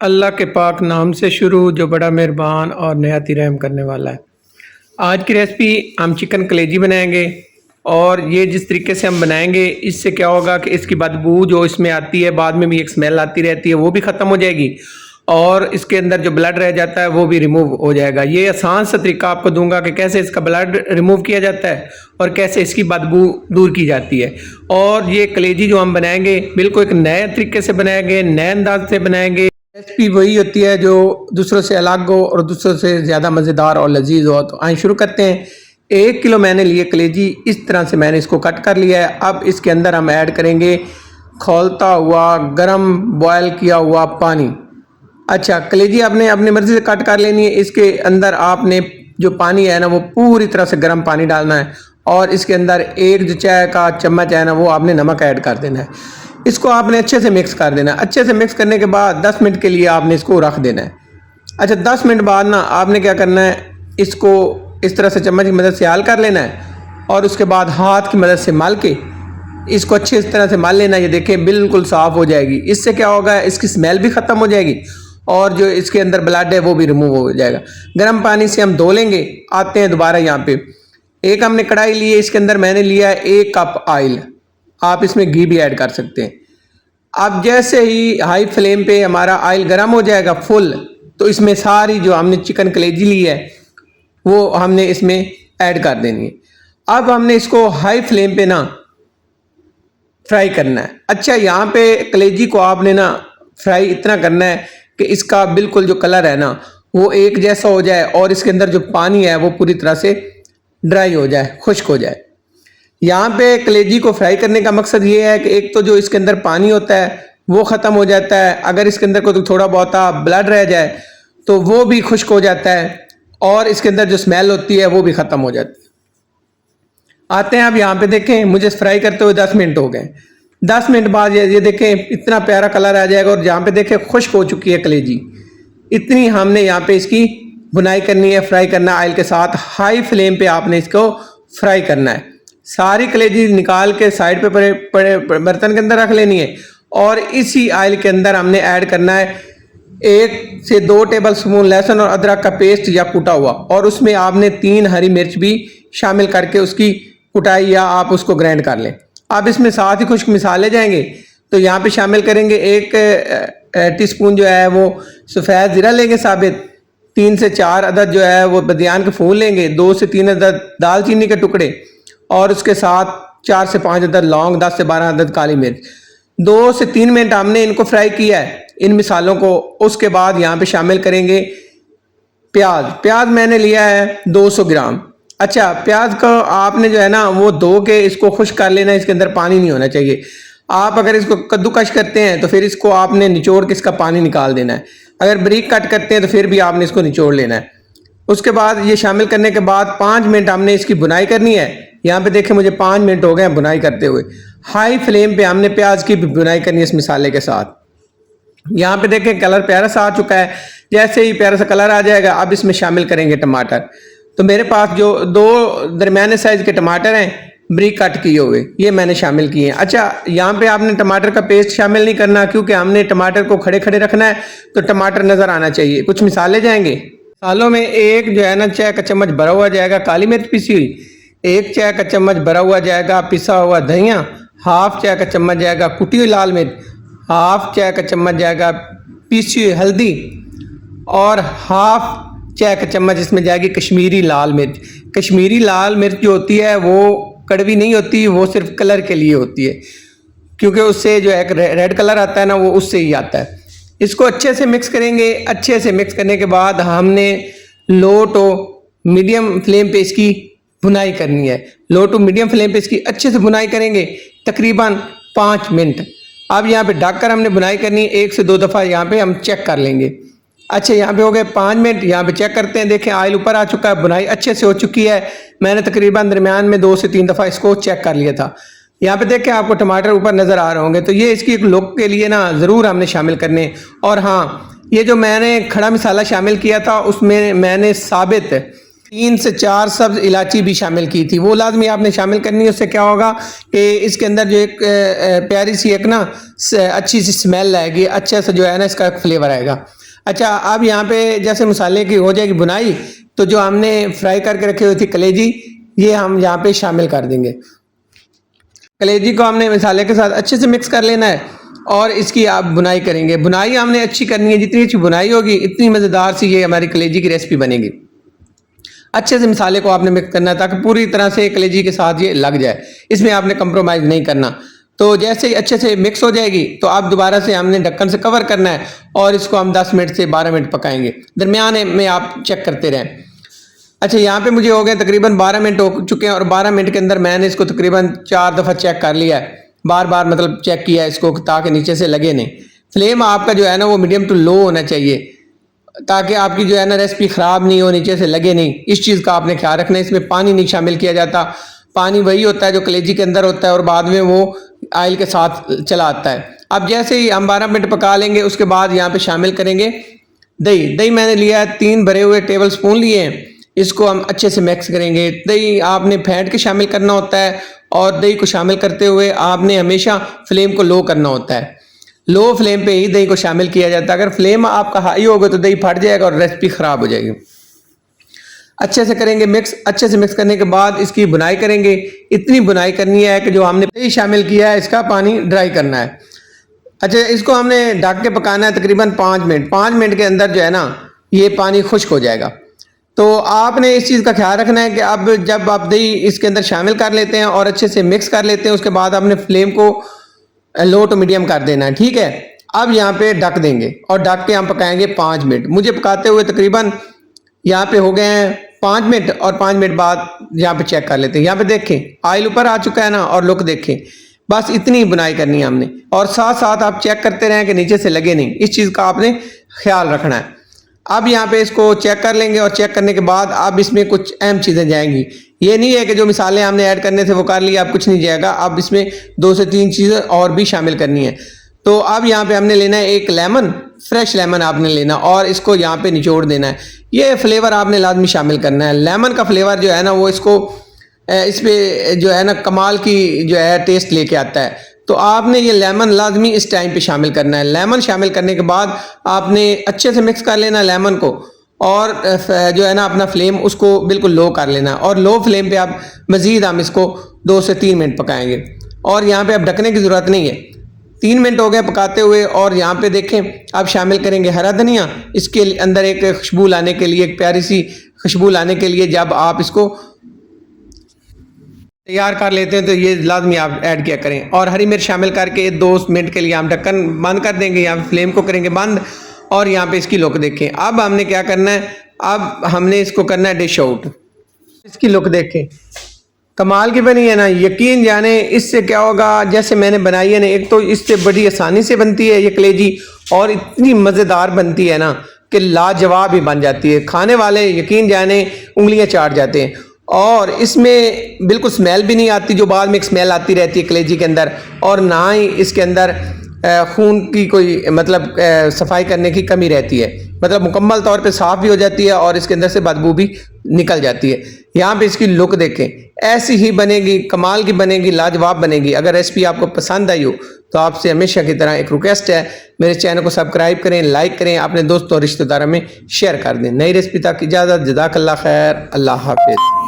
अल्लाह के पाक नाम से शुरू जो बड़ा मेहरबान और नहायत ही रहम करने वाला है। आज की रेसिपी हम चिकन कलेजी बनाएंगे और ये जिस तरीके से हम बनाएंगे इससे क्या होगा कि इसकी बदबू जो इसमें आती है, बाद में भी एक स्मेल आती रहती है, वो भी ख़त्म हो जाएगी और इसके अंदर जो ब्लड रह जाता है वो भी रिमूव हो जाएगा। ये आसान सा तरीका आपको दूंगा कि कैसे इसका ब्लड रिमूव किया जाता है और कैसे इसकी बदबू दूर की जाती है। और ये कलेजी जो हम बनाएंगे बिल्कुल एक नए तरीके से बनाएंगे, नए अंदाज से बनाएंगे। रेसिपी वही होती है जो दूसरों से अलग हो और दूसरों से ज़्यादा मज़ेदार और लजीज हो। तो आइए शुरू करते हैं। 1 किलो मैंने लिए कलेजी, इस तरह से मैंने इसको कट कर लिया है। अब इसके अंदर हम ऐड करेंगे खौलता हुआ गरम बॉयल किया हुआ पानी। अच्छा, कलेजी आपने अपनी मर्ज़ी से कट कर लेनी है। इसके अंदर आपने जो पानी है ना वो पूरी तरह से गर्म पानी डालना है और इसके अंदर एक जो चाय का चम्मच है ना वो आपने नमक ऐड कर देना है। इसको आपने अच्छे से मिक्स कर देना है। अच्छे से मिक्स करने के बाद 10 मिनट के लिए आपने इसको रख देना है। अच्छा, 10 मिनट बाद ना आपने क्या करना है, इसको इस तरह से चम्मच की मदद से हाल कर लेना है और उसके बाद हाथ की मदद से मल के इसको अच्छी तरह से मल लेना। ये देखें बिल्कुल साफ़ हो जाएगी। इससे क्या होगा, इसकी स्मेल भी ख़त्म हो जाएगी और जो इसके अंदर ब्लड है वो भी रिमूव हो जाएगा। गर्म पानी से हम धो लेंगे। आते हैं दोबारा यहाँ पे। एक हमने कढ़ाई ली है, इसके अंदर मैंने लिया है 1 कप ऑयल। आप इसमें घी भी ऐड कर सकते हैं। अब जैसे ही हाई फ्लेम पे हमारा ऑयल गर्म हो जाएगा फुल, तो इसमें सारी जो हमने चिकन कलेजी ली है वो हमने इसमें ऐड कर देनी है। अब हमने इसको हाई फ्लेम पे ना फ्राई करना है। अच्छा, यहाँ पे कलेजी को आपने ना फ्राई इतना करना है कि इसका बिल्कुल जो कलर है ना वो एक जैसा हो जाए और इसके अंदर जो पानी है वो पूरी तरह से ड्राई हो जाए, खुश्क हो जाए। यहाँ पे कलेजी को फ्राई करने का मकसद ये है कि एक तो जो इसके अंदर पानी होता है वो ख़त्म हो जाता है। अगर इसके अंदर कोई थोड़ा बहुत ब्लड रह जाए तो वो भी खुश्क हो जाता है और इसके अंदर जो स्मेल होती है वो भी ख़त्म हो जाती है। आते हैं अब यहाँ पे देखें, मुझे फ्राई करते हुए 10 मिनट हो गए। 10 मिनट बाद ये देखें इतना प्यारा कलर आ जाएगा और यहाँ पे देखें खुश्क हो चुकी है कलेजी। इतनी हमने यहाँ पे इसकी भुनाई करनी है, फ्राई करना है ऑयल के साथ। हाई फ्लेम पे आपने इसको फ्राई करना है। सारी कलेजी निकाल के साइड पे पड़े बर्तन के अंदर रख लेनी है और इसी ऑयल के अंदर हमने ऐड करना है 1 से 2 टेबल स्पून लहसुन और अदरक का पेस्ट या कुटा हुआ, और उसमें आपने 3 हरी मिर्च भी शामिल करके उसकी कुटाई या आप उसको ग्राइंड कर लें। अब इसमें साथ ही कुछ मसाले जाएंगे, तो यहाँ पे शामिल करेंगे 1 टीस्पून जो है वो सफ़ेद ज़ीरा लेंगे साबित, 3 से 4 अदद जो है वो बदियान के फूल लेंगे, 2 से 3 अदद दालचीनी के टुकड़े और उसके साथ 4 से 5 अदद लौंग, 10 से 12 अदद काली मिर्च। 2 से 3 मिनट हमने इनको फ्राई किया है इन मिसालों को। उसके बाद यहाँ पे शामिल करेंगे प्याज मैंने लिया है 200 ग्राम। अच्छा, प्याज को आपने जो है ना वो धो के इसको खुश्क कर लेना है, इसके अंदर पानी नहीं होना चाहिए। आप अगर इसको कद्दूकश करते हैं तो फिर इसको आपने निचोड़ के इसका पानी निकाल देना है। अगर बारीक कट करते हैं तो फिर भी आपने इसको निचोड़ लेना है। उसके बाद ये शामिल करने के बाद 5 मिनट हमने इसकी भुनाई करनी है। यहाँ पे देखें मुझे 5 मिनट हो गए हैं भुनाई करते हुए। हाई फ्लेम पे हमने प्याज की भी भुनाई करनी है इस मसाले के साथ। यहाँ पे देखें कलर प्यारा सा आ चुका है। जैसे ही प्यारा सा कलर आ जाएगा अब इसमें शामिल करेंगे टमाटर। तो मेरे पास जो 2 दरमियाने साइज के टमाटर हैं बारीक कट किए हुए, ये मैंने शामिल किए हैं। अच्छा, यहाँ पे आपने टमाटर का पेस्ट शामिल नहीं करना क्योंकि हमने टमाटर को खड़े खड़े रखना है, तो टमाटर नज़र आना चाहिए। कुछ मिसाले जाएंगे। मसालों में एक जो है ना चाय का चम्मच भरा हुआ जाएगा काली मिर्च पिसी हुई, 1 चाय का चम्मच भरा हुआ जाएगा पिसा हुआ धनिया, हाफ चाय का चम्मच जाएगा कुटी हुई लाल मिर्च, हाफ चाय का चम्मच जाएगा पीसी हुई हल्दी और हाफ चाय का चम्मच इसमें जाएगी कश्मीरी लाल मिर्च। कश्मीरी लाल मिर्च जो होती है वो कड़वी नहीं होती, वो सिर्फ कलर के लिए होती है क्योंकि उससे जो है रेड कलर आता है ना वो उससे ही आता है। इसको अच्छे से मिक्स करेंगे। अच्छे से मिक्स करने के बाद हमने लो टू मीडियम फ्लेम पे इसकी भुनाई करनी है। लो टू मीडियम फ्लेम पे इसकी अच्छे से भुनाई करेंगे तकरीबन 5 मिनट। अब यहाँ पे ढककर हमने भुनाई करनी है। 1 से 2 दफ़ा यहाँ पे हम चेक कर लेंगे। अच्छा, यहाँ पे हो गए 5 मिनट। यहाँ पे चेक करते हैं, देखें ऑयल ऊपर आ चुका है, भुनाई अच्छे से हो चुकी है। मैंने तकरीबन दरमियान में 2 से 3 दफ़ा इसको चेक कर लिया था। यहाँ पे देखें आपको टमाटर ऊपर नज़र आ रहे होंगे, तो ये इसकी एक लुक के लिए ना ज़रूर हमने शामिल करने। और हाँ, ये जो मैंने खड़ा मसाला शामिल किया था उसमें मैंने साबित 3 से 4 सब्ज इलायची भी शामिल की थी, वो लाजमी आपने शामिल करनी है। उससे क्या होगा कि इसके अंदर जो एक प्यारी सी एक ना अच्छी सी स्मेल आएगी, अच्छा सा जो है ना इसका फ्लेवर आएगा। अच्छा, अब यहाँ पे जैसे मसाले की हो जाएगी बुनाई, तो जो हमने फ्राई करके रखी हुई थी कलेजी, ये हम यहाँ पे शामिल कर देंगे। कलेजी को हमने मसाले के साथ अच्छे से मिक्स कर लेना है और इसकी आप बुनाई करेंगे। बुनाई हमने अच्छी करनी है, जितनी अच्छी बुनाई होगी इतनी मज़ेदार सी ये हमारी कलेजी की रेसिपी बनेगी। अच्छे से मसाले को आपने मिक्स करना है ताकि पूरी तरह से कलेजी के साथ ये लग जाए, इसमें आपने कंप्रोमाइज़ नहीं करना। तो जैसे ही अच्छे से मिक्स हो जाएगी तो आप दोबारा से हमने ढक्कन से कवर करना है और इसको हम 10 मिनट से 12 मिनट पकाएंगे, दरमियान में आप चेक करते रहें। अच्छा, यहाँ पे मुझे हो गए तकरीबन 12 मिनट हो चुके हैं और 12 मिनट के अंदर मैंने इसको तकरीबन 4 दफ़ा चेक कर लिया है, बार बार मतलब चेक किया है इसको ताकि नीचे से लगे नहीं। फ्लेम आपका जो है ना वो मीडियम टू लो होना चाहिए ताकि आपकी जो है ना रेसिपी ख़राब नहीं हो, नीचे से लगे नहीं। इस चीज़ का आपने ख्याल रखना है। इसमें पानी नहीं शामिल किया जाता, पानी वही होता है जो कलेजी के अंदर होता है और बाद में वो ऑयल के साथ चला आता है। अब जैसे ही हम 12 मिनट पका लेंगे उसके बाद यहाँ पे शामिल करेंगे दही। दही मैंने लिया है 3 भरे हुए टेबल स्पून लिए हैं, इसको हम अच्छे से मिक्स करेंगे। दही आपने फेंट के शामिल करना होता है और दही को शामिल करते हुए आपने हमेशा फ्लेम को लो करना होता है। लो फ्लेम पे ही दही को शामिल किया जाता है। अगर फ्लेम आपका हाई होगा तो दही फट जाएगा और रेसिपी ख़राब हो जाएगी। अच्छे से करेंगे मिक्स। अच्छे से मिक्स करने के बाद इसकी बुनाई करेंगे। इतनी बुनाई करनी है कि जो हमने दही शामिल किया है इसका पानी ड्राई करना है। अच्छा, इसको हमने ढक के पकाना है तकरीबन 5 मिनट। 5 मिनट के अंदर जो है ना ये पानी खुश्क हो जाएगा। तो आपने इस चीज़ का ख्याल रखना है कि अब जब आप दही इसके अंदर शामिल कर लेते हैं और अच्छे से मिक्स कर लेते हैं उसके बाद आपने फ्लेम को लो टू मीडियम कर देना है, ठीक है। अब यहाँ पे ढक देंगे और ढक के हम पकाएंगे 5 मिनट। मुझे पकाते हुए तकरीबन यहाँ पे हो गए हैं 5 मिनट और 5 मिनट बाद यहाँ पे चेक कर लेते हैं। यहाँ पे देखें ऑयल ऊपर आ चुका है ना और लुक देखें। बस इतनी बुनाई करनी है हमने और साथ साथ आप चेक करते रहें कि नीचे से लगे नहीं, इस चीज़ का आपने ख्याल रखना है। अब यहाँ पे इसको चेक कर लेंगे और चेक करने के बाद अब इसमें कुछ अहम चीज़ें जाएंगी। ये नहीं है कि जो मिसाले हमने ऐड करने थे वो कर लिया, अब कुछ नहीं जाएगा। अब इसमें 2 से 3 चीज़ें और भी शामिल करनी है। तो अब यहाँ पे हमने लेना है एक लेमन, फ्रेश लेमन आपने लेना और इसको यहाँ पे निचोड़ देना है। ये फ्लेवर आपने लाजमी शामिल करना है। लेमन का फ्लेवर जो है ना वो इसको इस पे जो है ना कमाल की जो है टेस्ट लेके आता है। तो आपने ये लेमन लाजमी इस टाइम पे शामिल करना है। लेमन शामिल करने के बाद आपने अच्छे से मिक्स कर लेना लेमन को और जो है ना अपना फ्लेम उसको बिल्कुल लो कर लेना और लो फ्लेम पे आप मज़ीद हम इसको 2 से 3 मिनट पकाएंगे और यहाँ पे अब ढकने की ज़रूरत नहीं है। 3 मिनट हो गए पकाते हुए और यहाँ पे देखें अब शामिल करेंगे हरा धनिया। इसके अंदर एक खुशबू लाने के लिए, एक प्यारी सी खुशबू लाने के लिए जब आप इसको तैयार कर लेते हैं तो ये लाजमी आप ऐड किया करें और हरी मिर्च शामिल करके 2 मिनट के लिए हम ढक्कन बंद कर देंगे, यहाँ फ्लेम को करेंगे बंद और यहाँ पे इसकी लुक देखें। अब हमने क्या करना है, अब हमने इसको करना है डिश आउट। इसकी लुक देखें, कमाल की बनी है ना, यकीन जाने इससे क्या होगा। जैसे मैंने बनाई है ना, एक तो इससे बड़ी आसानी से बनती है ये कलेजी और इतनी मज़ेदार बनती है ना कि लाजवाब ही बन जाती है। खाने वाले यकीन जाने उंगलियां चाट जाते हैं और इसमें बिल्कुल स्मेल भी नहीं आती जो बाद में एक स्मेल आती रहती है कलेजी के अंदर, और ना ही इसके अंदर खून की कोई मतलब सफाई करने की कमी रहती है। मतलब मुकम्मल तौर पे साफ़ भी हो जाती है और इसके अंदर से बदबू भी निकल जाती है। यहाँ पे इसकी लुक देखें, ऐसी ही बनेगी, कमाल की बनेगी, लाजवाब बनेगी। अगर रेसिपी आपको पसंद आई हो तो आपसे हमेशा की तरह एक रिक्वेस्ट है, मेरे चैनल को सब्सक्राइब करें, लाइक करें, अपने दोस्तों और रिश्तेदारों में शेयर कर दें। नई रेसिपी तक इजाज़त, जज़ाकल्लाह खैर, अल्लाह हाफिज़।